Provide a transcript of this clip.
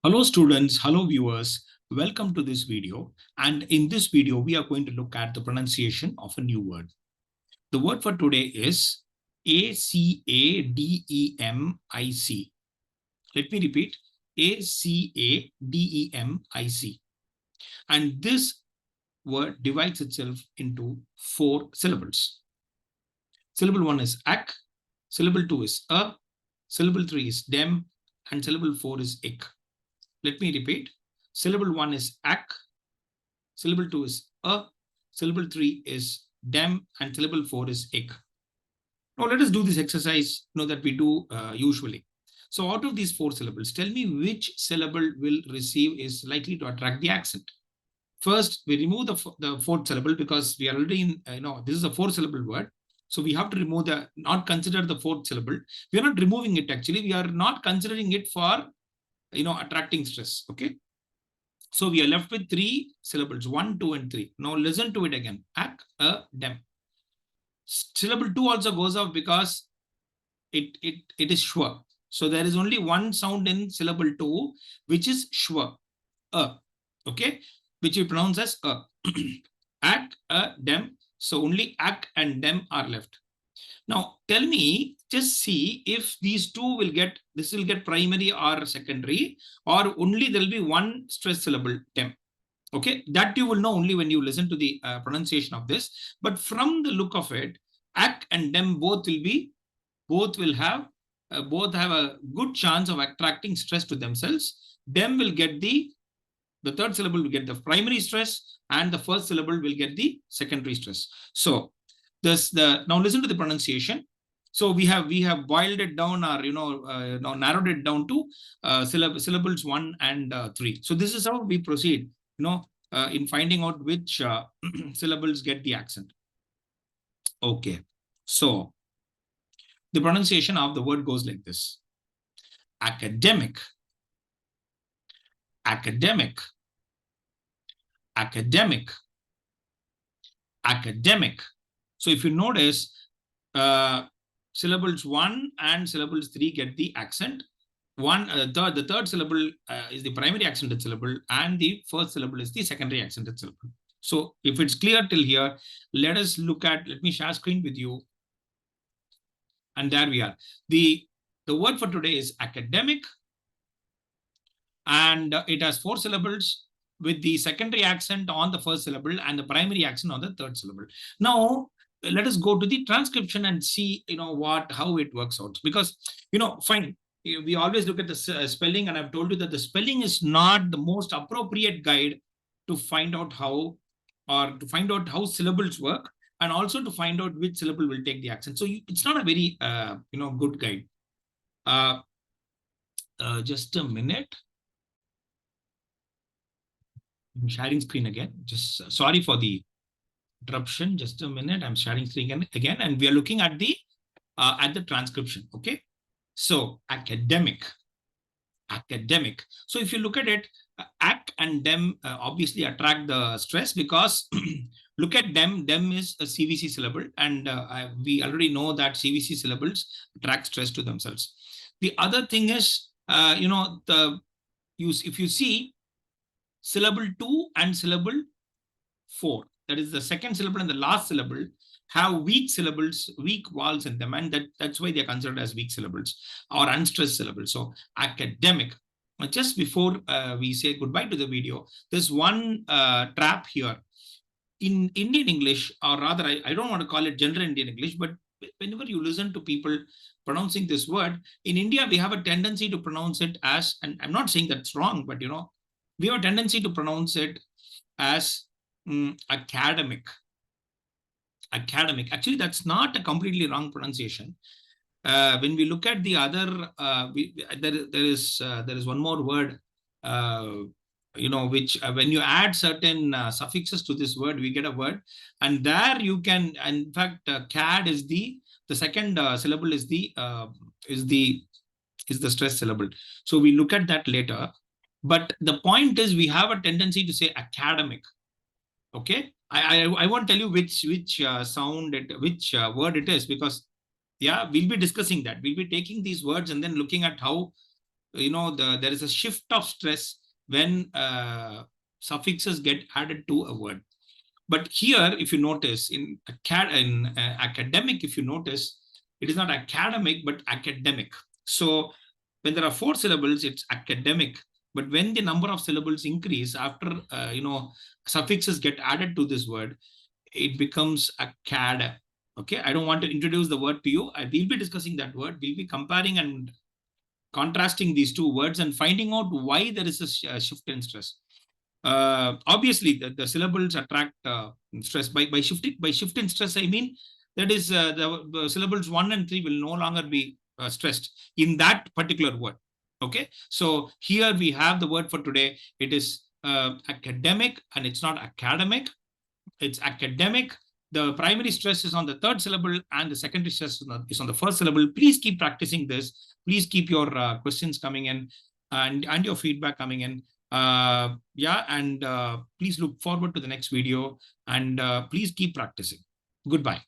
Hello students, hello viewers, welcome to this video. And in this video, we are going to look at the pronunciation of a new word. The word for today is Academic. Let me repeat, Academic. And this word divides itself into 4 syllables. Syllable 1 is ac, syllable 2 is a, syllable 3 is dem, and syllable 4 is ic. Let me repeat. Syllable 1 is ac, syllable 2 is a, syllable 3 is dem, and syllable 4 is ic. Now let us do this exercise that we do usually. So out of these 4 syllables, tell me which syllable will receive is likely to attract the accent. First, we remove the fourth syllable because we are already in, this is a 4-syllable word. So we have to remove not consider the 4th syllable. We are not removing it actually. We are not considering it for attracting stress. Okay. So we are left with 3 syllables, 1, 2, and 3. Now listen to it again. Ac, a, dem. Syllable 2 also goes off because it is schwa. So there is only one sound in syllable 2, which is schwa, okay, which we pronounce as a. Ac, a, dem. So only ac and dem are left. Now tell me, just see if these two will get primary or secondary, or only there will be one stress syllable, dem. Okay, that you will know only when you listen to the pronunciation of this. But from the look of it, ac and dem both will have a good chance of attracting stress to themselves. Dem will get the 3rd syllable will get the primary stress, and the 1st syllable will get the secondary stress. So now listen to the pronunciation. So we have boiled it down, or now narrowed it down to syllables 1 and 3. So this is how we proceed in finding out which syllables get the accent. Okay, so the pronunciation of the word goes like this: academic, academic, academic, academic. So if you notice, syllables 1 and syllables 3 get the accent. The third syllable is the primary accented syllable, and the 1st syllable is the secondary accented syllable. So if it's clear till here, let me share screen with you. And there we are. The word for today is academic, and it has 4 syllables with the secondary accent on the 1st syllable and the primary accent on the 3rd syllable. Now let us go to the transcription and see how it works out, because fine, we always look at the spelling, and I've told you that the spelling is not the most appropriate guide to find out how syllables work, and also to find out which syllable will take the accent. So it's not a very good guide. Just a minute. I'm sharing screen again. Just sorry for the interruption. Just a minute. I'm sharing screen again, and we are looking at the transcription. Okay. So academic. So if you look at it, ac and dem obviously attract the stress, because look at dem. Dem is a CVC syllable, and we already know that CVC syllables attract stress to themselves. The other thing is, if you see syllable 2 and syllable 4, that is the 2nd syllable and the last syllable, have weak syllables, weak vowels in them, and that's why they are considered as weak syllables or unstressed syllables. So academic. Just before we say goodbye to the video, there's one trap here. In Indian English, or rather, I don't want to call it general Indian English, but whenever you listen to people pronouncing this word, in India, we have a tendency to pronounce it as, and I'm not saying that's wrong, but we have a tendency to pronounce it as academic. Actually, that's not a completely wrong pronunciation. When we look at the other, there is one more word, which when you add certain suffixes to this word, we get a word, and there you can, in fact, cad is the 2nd syllable is the stress syllable. So we look at that later. But the point is, we have a tendency to say academic. Okay, I won't tell you which word it is, because we'll be discussing that. We'll be taking these words and then looking at how there is a shift of stress when suffixes get added to a word. But here, if you notice, in academic, if you notice, it is not academic, but academic. So when there are 4 syllables, it's academic. But when the number of syllables increase after, suffixes get added to this word, it becomes acad. Okay, I don't want to introduce the word to you. I will be discussing that word. We'll be comparing and contrasting these two words and finding out why there is a shift in stress. Obviously, the syllables attract stress by shift in stress. I mean that is the syllables 1 and 3 will no longer be stressed in that particular word. Okay, so here we have the word for today. It is academic, and it's not academic. It's academic. The primary stress is on the 3rd syllable, and the secondary stress is on the 1st syllable. Please keep practicing this. Please keep your questions coming in, and your feedback coming in. And please look forward to the next video, and please keep practicing. Goodbye.